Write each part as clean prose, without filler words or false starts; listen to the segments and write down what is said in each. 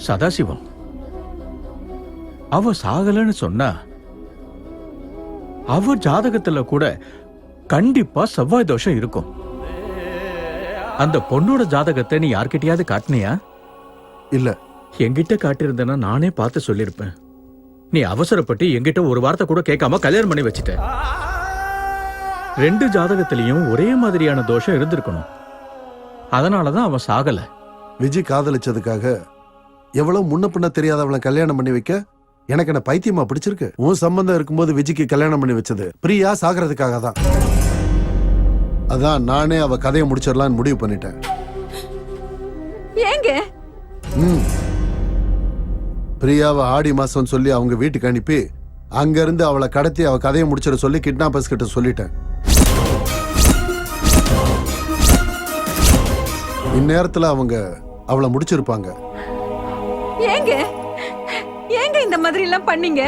சதாசிவம் அவ சாகலன்னு சொன்னா அவ ஜாதகத்துல கூட கண்டிப்பா செவ்வாய் தோஷம் இருக்கும். அந்த பொண்ணோட ஜாதகத்தை நீ யார்கிட்டயாவது காட்டினியா? இல்ல. என்கிட்ட காட்டியிருந்தேன்னா நானே பார்த்து சொல்லிருப்பேன். நீ அவசரப்பட்டு என்கிட்ட ஒரு வார்த்தை கூட கேட்காம கல்யாணம் பண்ணி வச்சிட்ட. 2 ஜாதகத்திலையும் ஒரே மாதிரியான தோஷம் இருந்திருக்கணும். அதனாலதான் அவன் சாகல. விஜய் காதலிச்சதுக்காக எவ்வளவு முன்ன பின்ன தெரியாதவளை கல்யாணம் பண்ணி வைக்க எனக்கு என்ன பைத்தியமா பிடிச்சிருக்கு? உன் சம்பந்தம் இருக்கும்போது விஜய்க்கு கல்யாணம் பண்ணி வச்சது பிரியா சாகிறதுக்காக தான். அதான் நானே அவ கதையை முடிச்சிடலான்னு முடிவு பண்ணிட்டேன். ஏங்க? பிரியாவை ஆடி மாசம் சொல்லி அவங்க வீட்டுக்கு அனுப்பி அங்க இருந்து அவளை கடத்தி அவ கதையை முடிச்சிட சொல்லி கிட்னாப்பர்ஸ் கிட்ட சொல்லிட்டேன். இந்நேரத்துல அவங்க அவளை முடிச்சிருப்பாங்க. ஏங்க ஏங்க இந்த மாதிரி எல்லாம் பண்ணீங்க?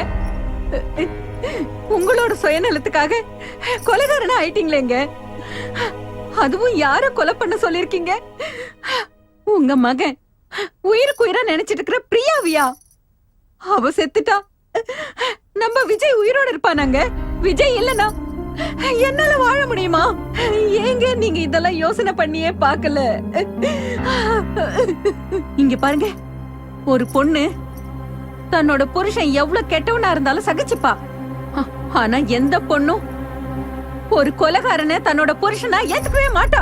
உங்களோட சுயநலத்துக்காக கொலைகாரனா ஆயிட்டீங்களேங்க. அதுவும் யார கொலை பண்ண சொல்லிருக்கீங்க? உங்க மகன் உயிருக்கு உயிரா நினைச்சிட்டு இருக்கிற பிரியாவியா? அவ செத்துட்டா நம்ம விஜய் உயிரோட இருப்பானாங்க. விஜய் இல்லனா என்னால வாழ முடியுமா? ஏங்க நீங்க இதெல்லாம் யோசனை பண்ணியே பார்க்கல? இங்க பாருங்க, ஒரு பொண்ணு தன்னோட புருஷன் எவ்வளவு கெட்டவனா இருந்தாலும் சகிச்சுப்பா. ஆனா எந்த பொண்ணும் ஒரு கொலைகாரனை தன்னோட புருஷனா ஏத்துக்கவே மாட்டா.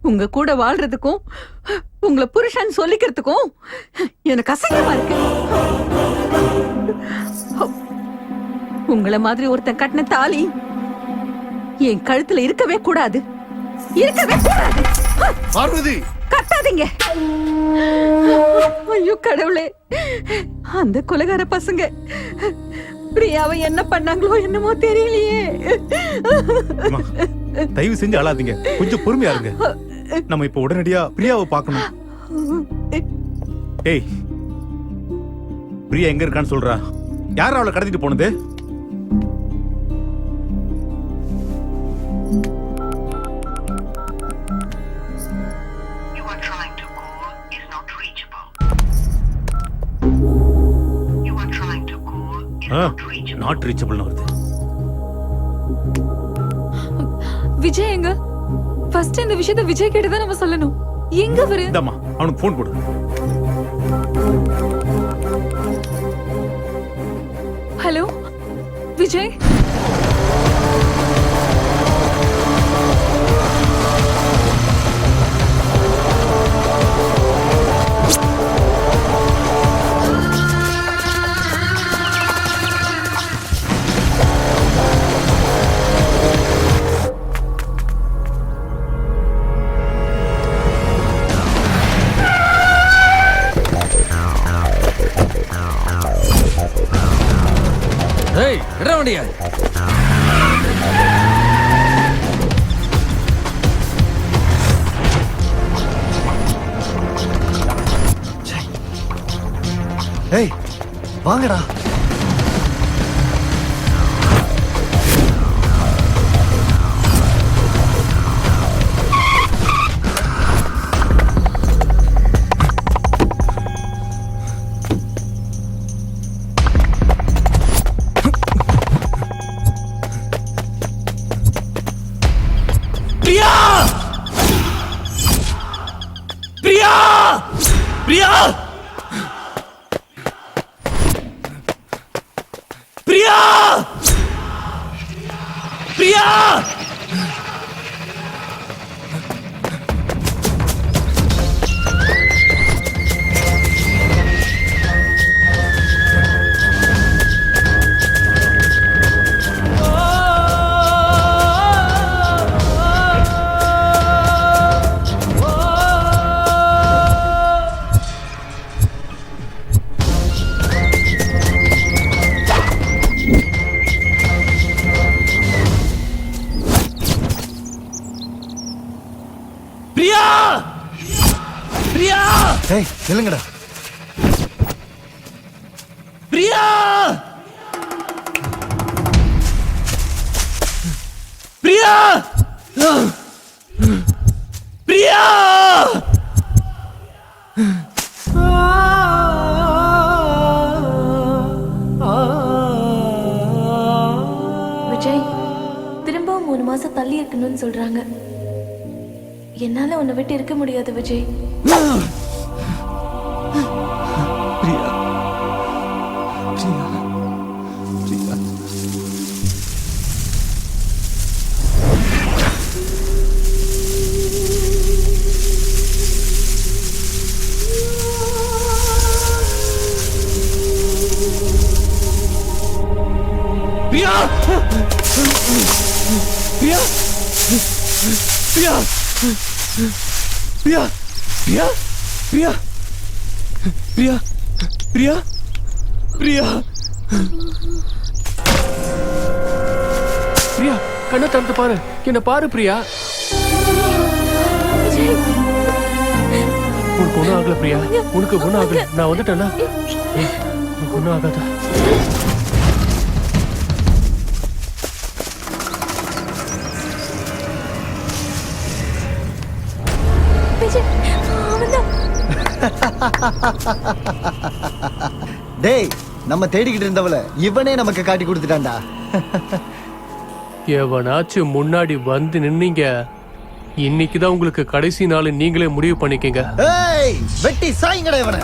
உங்க கூட வாழ்றதுக்கும் உங்களை புருஷன் சொல்லிக்கிறதுக்கும் எனக்கு அசங்கமா இருக்கு. உங்களை மாதிரி ஒருத்தன் கட்டின தாலி என் கழுத்துல இருக்கவே கூடாது. இருக்கவே கூடாது. பார்வதி, கட்டாதீங்க. ஐயோ கடவுளே, அந்த கொலைகார பசங்க பிரியாவை என்ன பண்ணாங்களோ என்னமோ தெரியலையே. தயவு செஞ்சு அழாதீங்க, கொஞ்சம் பொறுமையா இருங்க. நம்ம இப்ப உடனடியா பிரியாவை பார்க்கணும். ஏய், பிரியா எங்க இருக்கான்னு சொல்றா. யார் அவளை கடத்திட்டு போனது? நாட் ரீச்சபிள் வருது. விஜய் எங்க? ஃபர்ஸ்ட் இந்த விஷயத்தை விஜய் கிட்ட தான் நம்ம சொல்லணும். எங்க வரு? இந்தம்மா அவனுக்கு ஃபோன் போடு. ஹலோ விஜய், ஏய் வாங்கடா. பிரியா! பிரியா! பிரியா! பிரியா! பிரியா! ஏய் நில்லுங்கடா. பிரியா! பிரியா! பிரியா! மாசம் தள்ளி இருக்கணும்னு சொல்றாங்க. என்னால உன்னை விட்டு இருக்க முடியாது விஜய். பிரியா பிரியா பிரியா பிரியா பிரியா பிரியா பிரியா பிரியா பிரியா பிரியா பிரியா பிரியா கண்ணை திறந்து பாரு, என்ன பாரு பிரியா. உனக்கு ஒண்ணும் ஆகல பிரியா, உனக்கு ஒண்ணும் ஆகல. நான் வந்துட்டேன்னா உனக்கு ஒண்ணும் ஆகாதா. விஜய் அவன்தான். டேய், நம்ம தேடிக்கிட்டு இருந்தவள இவனே நமக்கு காட்டி கொடுத்துட்டான்டா. எவனாச்சும் முன்னாடி வந்து நின்னீங்க, இன்னைக்குதான் உங்களுக்கு கடைசி நாள், நீங்களே முடிவு பண்ணிக்கங்க. ஏய், வெட்டி சாய்ங்கடா இவனை.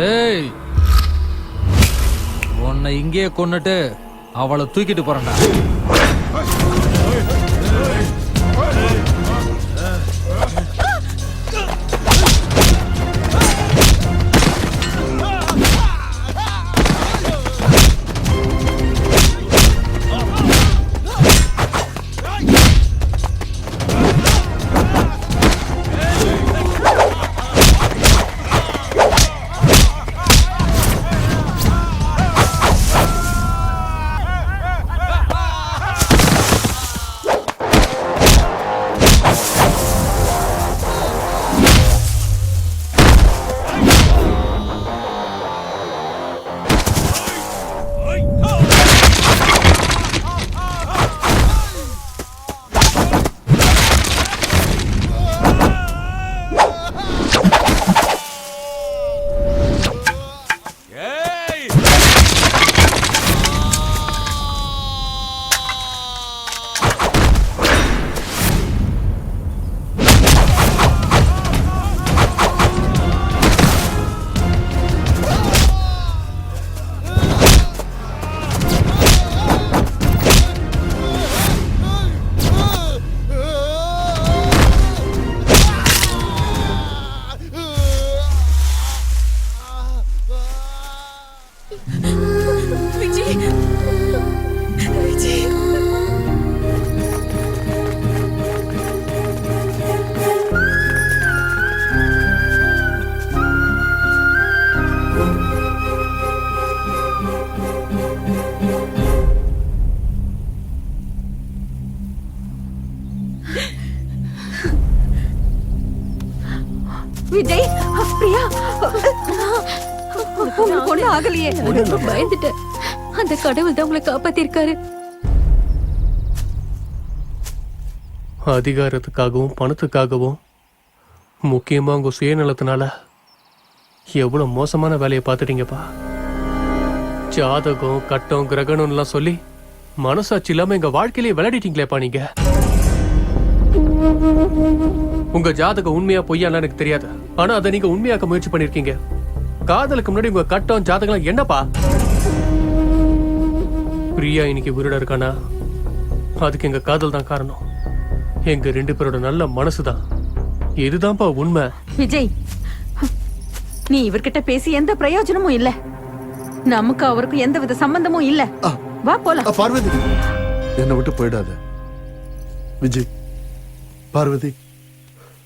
ஏய், உன்னை இங்கேயே கொன்னுட்டு அவளை தூக்கிட்டு போறேன்டா. விஜய் பிரியா உங்களுக்கு ஒண்ணு ஆகலையே? பயந்துட்டேன். அந்த கடவுள் தான் உங்களை காப்பாத்திருக்காரு. அதிகாரத்துக்காகவும் பணத்துக்காகவும் முக்கியமா உங்க சுயநலத்தினால எவ்வளவு மோசமான வேலையை பார்த்துட்டீங்கப்பா. ஜாதகம் கட்டம் கிரகணம்லாம் சொல்லி மனசாட்சி இல்லாம எங்க வாழ்க்கையிலே விளையாடிட்டீங்களேப்பா நீங்க. உங்க ஜாதகம் உண்மையா பொய்யான்னு எனக்கு தெரியாது, ஆனா அதை நீங்க உண்மையாக்க முயற்சி பண்ணிருக்கீங்க. காதலுக்கு முன்னாடி உங்க கட்டம் ஜாதகம் என்னப்பா? பிரியா இன்னைக்கு உயிரோட இருக்கானா, அதுக்கு எங்க காதல் தான் காரணம். எங்க 2 பேரோட நல்ல மனசுதான். இதுதான்ப்பா உண்மை. விஜய், நீ இவர்கிட்ட பேசி எந்த பிரயோஜனமும் இல்ல. நமக்கு அவருக்கு எந்த வித சம்பந்தமும் இல்ல. வா போலாம். பார்வதி, என்னை விட்டு போயிடாத. விஜய், பார்வதி,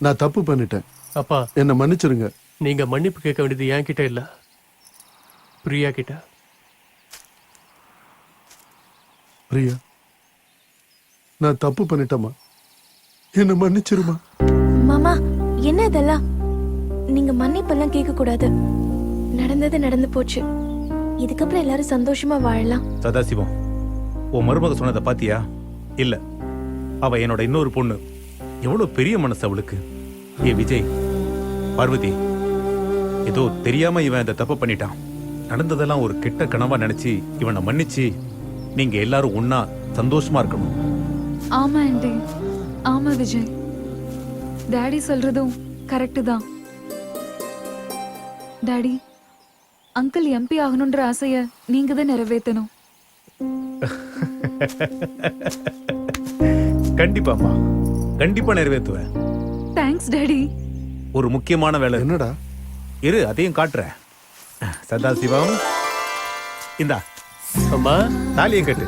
நான் தப்பு பண்ணிட்டேன். அப்பா, என்னை மன்னிச்சிருங்க. நீங்க மன்னிப்பு கேட்க வேண்டியது என் கிட்ட இல்ல, பிரியா கிட்ட. பிரியா, நான் தப்பு பண்ணிட்டேம்மா, என்னை மன்னிச்சிருமா. மாமா, என்ன இதெல்லாம்? நீங்க மன்னிப்பெல்லாம் கேட்க கூடாது. நடந்தது நடந்து போச்சு. இதுக்கப்புறம் எல்லாரும் சந்தோஷமா வாழலாம். சதாசிவம், உன் மருமக சொன்னதை பாத்தியா? இல்ல, அவ என்னோட இன்னொரு பொண்ணு. எவ்வளவு பெரிய மனசு அவளுக்கு. ஏ விஜய், பார்வதி, ஏதோ தெரியாம இவன் இந்த தப்பு பண்ணிட்டான். நடந்ததெல்லாம் ஒரு கெட்ட கனவா நினைச்சு இவனை மன்னிச்சு நீங்க எல்லாரும் ஒன்னா சந்தோஷமா இருக்கணும். ஆமா ஆண்டி, ஆமா விஜய். டாடி சொல்றதும் கரெக்ட் தான். டாடி, அங்கிள் எம்பி ஆகணும்ன்ற ஆசைய நீங்க தான் நிறைவேற்றணும். கண்டிப்பாமா, கண்டிப்பா நிறைவேற்றுவேன். Thanks daddy. ஒரு முக்கியமான வேலை. என்னடா? இரு, அதையும் காட்டுறேன். சதாசிவம், இந்தா அம்மா, தாலியும் கட்டு.